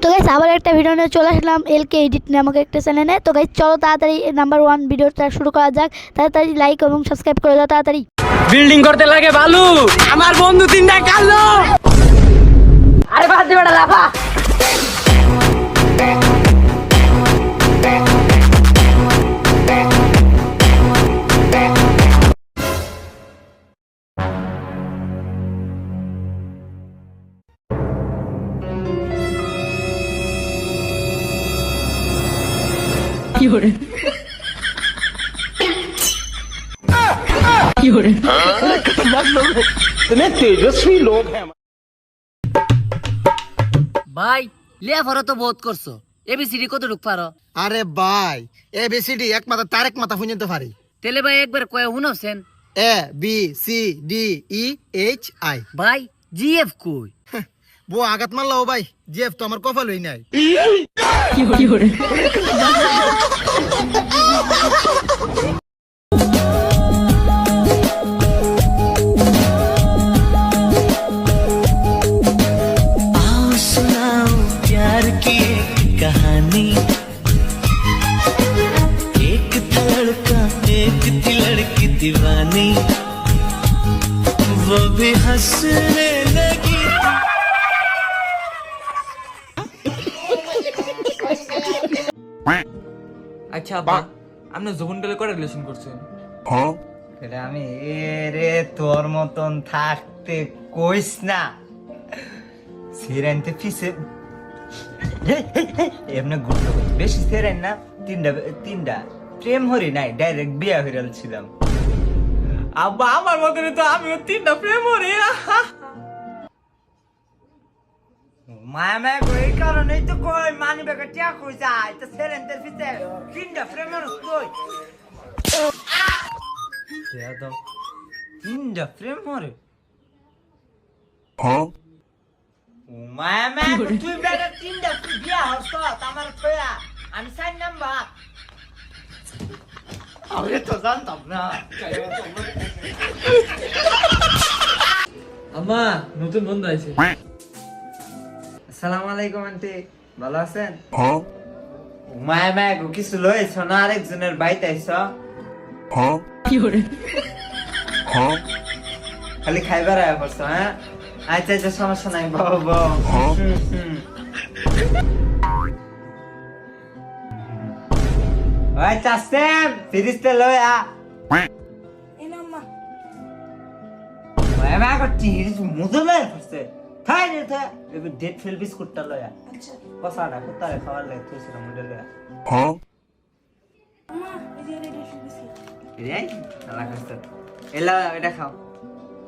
তো গাইস আবার একটা ভিডিও নিয়ে চলে আসলাম এলকে এডিট নামক একটা চ্যানেলে। তো গাইস চলো তাড়াতাড়ি নাম্বার 1 ভিডিওটা শুরু করা যাক। তাড়াতাড়ি লাইক এবং সাবস্ক্রাইব করে দাও তাড়াতাড়ি। বিল্ডিং করতে লাগে বালু, আমার বন্ধু তিনটা কালো। আরে বাদ দে বেটা লাফা। इतने तेजस्वी लोग हैं। ভাই লেখাপড়া তো বহুত করছো, এবিসিডি কতটুক পারো? আরে ভাই এবিসিডি এক মাথা তার এক মাথা শুনতে পারি। তেলে ভাই একবার কয়ে শুনাছেন? A B C D E H I. ভাই জিএফ কই? বউ আঘাত মারলাও ভাই, জিএফ তো আমার কপাল হই নাই। आओ सुनाओ प्यार की एक कहानी। एक था लड़का एक थी लड़की दीवानी, वो भी हंसने लगी। আচ্ছা আব্বা, আপনি যৌবনকালে করে রিলেশন করছেন? আমি রে তোর মতন থাকতে কইস না, সিরেনতে পিছে এমনি ঘুরতে বেশি সিরেন না। তিনটা প্রেম হরি নাই, ডাইরেক্ট বিয়া হইরাল ছিলাম। আব্বা আমার মতনই তো আমিও তিনটা প্রেম করি। মায়া মায়া এই কারণেই তো কই মানি বেকা টিয়া কই যায় তো সিরেনদের পিছে তিনটা প্রেমের কই তিনটা প্রেম হরে। মায়া মায়া তুই বেটা তিনটা তুই বিয়া হস আমার কয়া আমি 4 নাম্বার। আমি তো জানতাম না। আম্মা নতুন বন্ধু আইছে। আসসালামু আলাইকুম আন্টি, ভালো আছেন? মায়া মায়া গো কিছু লইছ না আরেকজনের বাইতে আইছ? খালি খাইবার আয়া পড়ছ? হ্যাঁ আচ্ছা আচ্ছা সমস্যা নাই, বাবা ওই চাস্তেম ফিরিস্তে লই আ মায়া মায়া গো চিজ মুদে লই পড়ছে। খাই রে থা এবে ডেট ফিল বিস্কুটটা লই আ। আচ্ছা কসাটা কুত্তারে খাবার লাগে তুই মুদে লই আ। এই আলা কষ্ট এলা এটা খাও,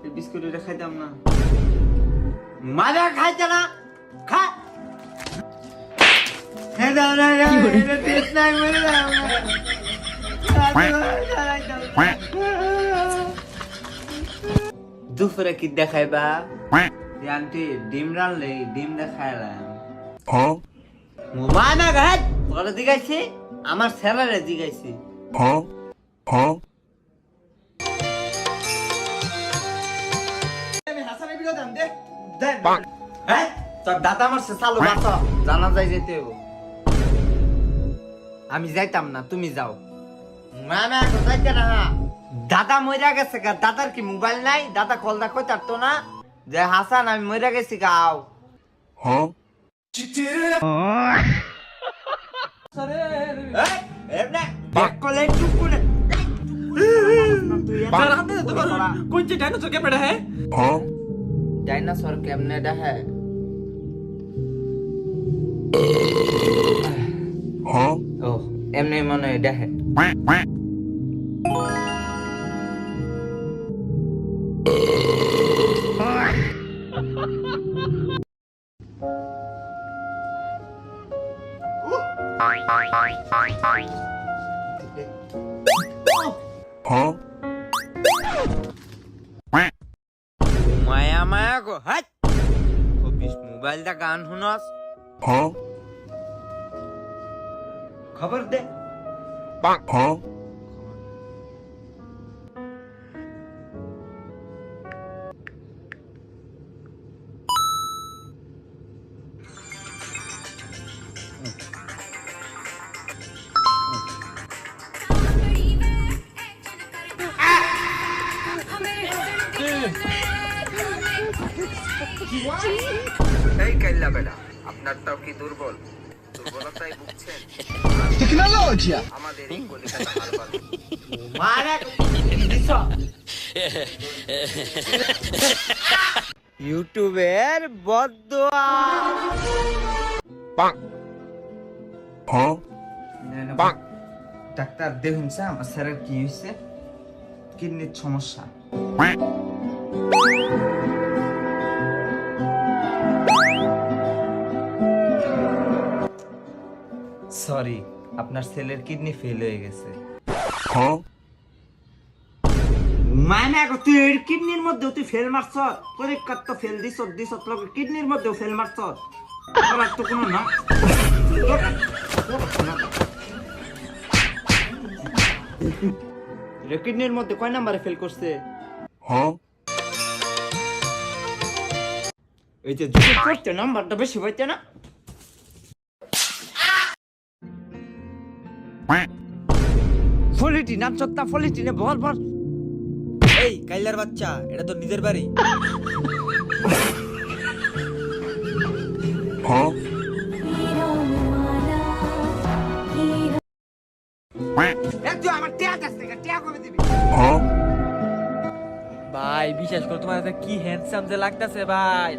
এই বিস্কুট এটা খাইতাম না। মারা খাইতে না খা খেয়ে দাও না, এটা টেস্ট নাই মরে যাও না। দুপুরে কি দেখাইবা? আন্টি ডিম রানলে ডিম দেখাইলাম। মোবাইল না ঘাট বড় দিগাইছি, আমার স্যালারে দিগাইছি। তোর দাদা আমার চালু বাস জানা যায় যেতে হইব। আমি যাইতাম না, তুমি যাও। না যাইতে না, দাদা মইরা গেছে গা। দাদার কি মোবাইল নাই? দাদা কল দা কই তারতো না যে হাসান আমি মইরা গেছি গাও। ডাইনোসর কেমনে দেখে? ও এমনি মনে হয় দেখে। মায়া মায়া গো হাট মোবাইল দা গান শুনস? খবর দে। আপনারটাও কি দুর্বল? দুর্বলতায় ভুগছেন? আমাদের এই কলিকাতা হারবাল মানে ইউটিউবের বদদোয়া ডাক্তার দেখুন আমার স্যারের কি হয়েছে, কিডনির সমস্যা। সরি, আপনার ছেলের কিডনি ফেল হয়ে গেছে। মানে তুই কিডনির মধ্যে তুই ফেল মারছ, পরীক্ষা তো ফেল দিছ কিডনির মধ্যেও ফেল মারছ, তো কোনো না। কিডনির মধ্যে কয় নাম্বারে ফেল করছে? এই যে দুটো করতে নাম্বারটা বেশি হইতে না। ফলিটি নাম চত্তা ফলিটি নে বল বল। এই কাইলার বাচ্চা, এটা তো নিজের বাড়ি। ভাই বিশ্বাস করো তোমার কাছে কি হ্যান্ডসাম যে লাগতেছে ভাই।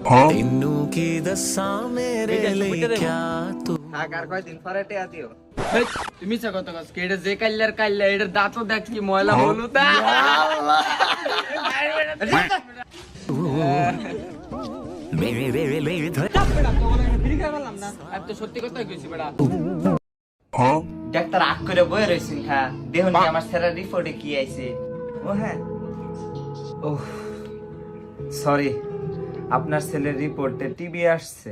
तेनू की दसा मेरे लिए क्या तू আর কয়দিন পরে টেয়া দিও। তুমি মিছা কথা কস, এটা যে কাইল্লার কাইল্লা, এটার দাঁতও দেখ কি ময়লা হলুদ। আমি তো সত্যি কথাই কইছি বেটা। ডাক্তার আগ করে বয়ে রয়েছেন, হ্যাঁ দেখুন কি আমার স্যারের রিপোর্টে কি আইছে। ও হ্যাঁ, ও সরি, আপনার ছেলের রিপোর্টে টিবি আসছে।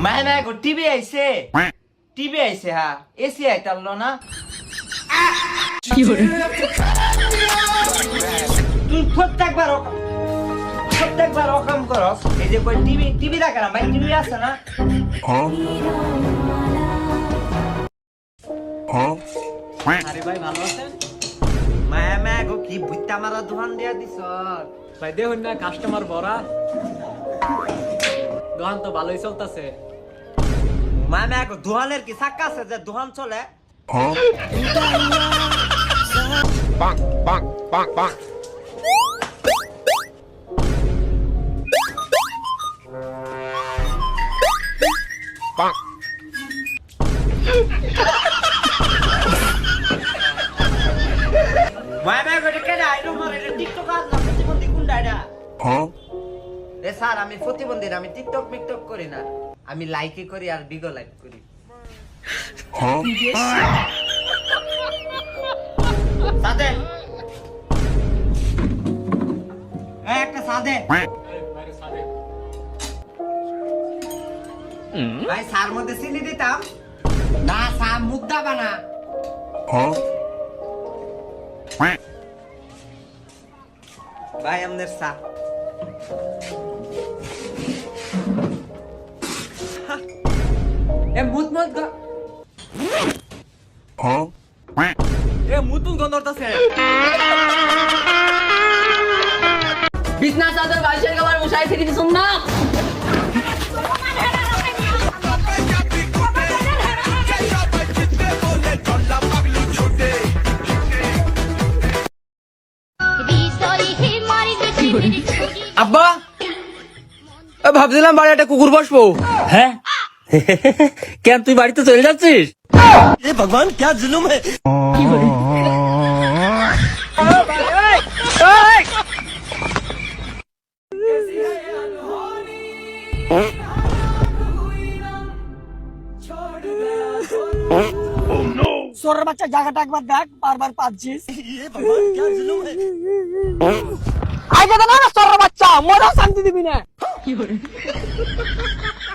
মায়না গো টিবি আইছে, টিবি আইছে, হ্যাঁ এসি আইতাল না। তুই প্রত্যেকবার অকাম করস, এই যে কই টিবি দেখা না ভাই, টিবি আছে না। আরে ভাই ভালো আছেন? মায়া গো কি বুইতা মারা দোকান দিয়া দিছ। ভাই দেখুন না কাস্টমার ভরা, দোকান তো ভালোই চলতেছে। মায়া গো দোকানের কি চাক্কা আছে যে দোকান চলে? মায়া গো এটা কেডা আইরো মারে, এটা টিকটক আর না প্রতিবন্ধী কোনটা এটা? এ স্যার আমি প্রতিবন্ধী না, আমি টিকটক মিকটক করি না, আমি লাইকে করি আর বিগো লাইক করি। সাদে একটা সাদে ভাই, সার মধ্যে চিনি দিতাম না, সার মুখ দাবা না। ভাই আমাদের চা। এ মুত মুত গা, এ মুতুন গন্ধরতাছে। বিছনা চাদর বাইশের খাবার মশাই ফিরে দিছুন না। আব্বা ভাবছিলাম বাড়ি একটা কুকুর বসবো। হ্যাঁ কেন তুই বাড়িতে চলে যাচ্ছিস? ये भगवान क्या जुलुम है সোরের বাচ্চা জায়গাটা একবার দেখ, বারবার পাচ্ছিস। ये भगवान क्या जुलुम है আগে তো না সোরের বাচ্চা, মরা শান্তি দিবি না।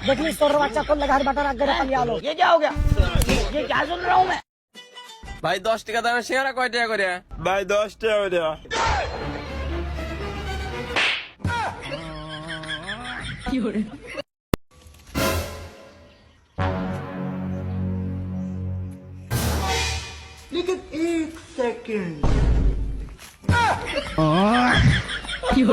দেখলি সোরের বাচ্চা কোন ঘর বাটার আগে পালিয়ে আলো। ये क्या हो गया? ये क्या सुन रहा हूं मैं? ভাই 10 টাকা দামের শেয়ারা কয় টাকা করে? ভাই 10 টাকা করে। लेकिन एक सेकंड এই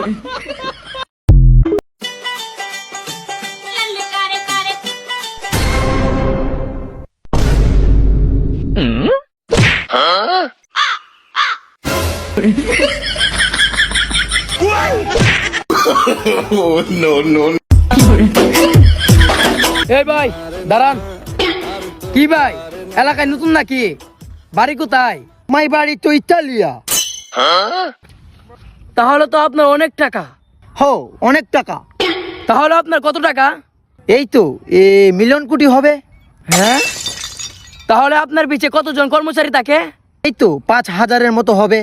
ভাই দাঁড়ান। কি ভাই, এলাকায় নতুন নাকি? বাড়ি কোথায়? মাই বাড়ি তো ইতালিয়া। তাহলে তো আপনার অনেক টাকা। হো, অনেক টাকা। তাহলে আপনার কত টাকা? এই তো মিলিয়ন কোটি হবে। হ্যাঁ, তাহলে আপনার পিছে কতজন কর্মচারী থাকে? এই তো 5,000-এর মতো হবে।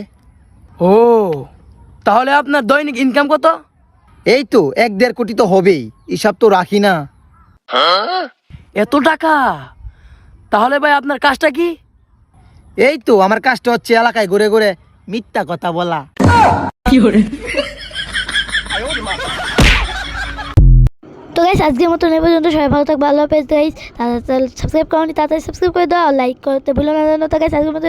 ও, তাহলে আপনার দৈনিক ইনকাম কত? এই তো 1-1.5 কোটি তো হবেই, হিসাব তো রাখি না। এত টাকা? তাহলে ভাই আপনার কাজটা কি? এই তো আমার কাজটা হচ্ছে এলাকায় ঘুরে ঘুরে মিথ্যা কথা বলা। তো গাইস আজকের মতন এই পর্যন্ত, সবাই ভালো থাকবে, আল্লাহ হাফেজ গাইস। তাড়াতাড়ি সাবস্ক্রাইব করুন, তাড়াতাড়ি সাবস্ক্রাইব করে দাও আর লাইক করতে ভুলো না। তো গাইস আজকের মতো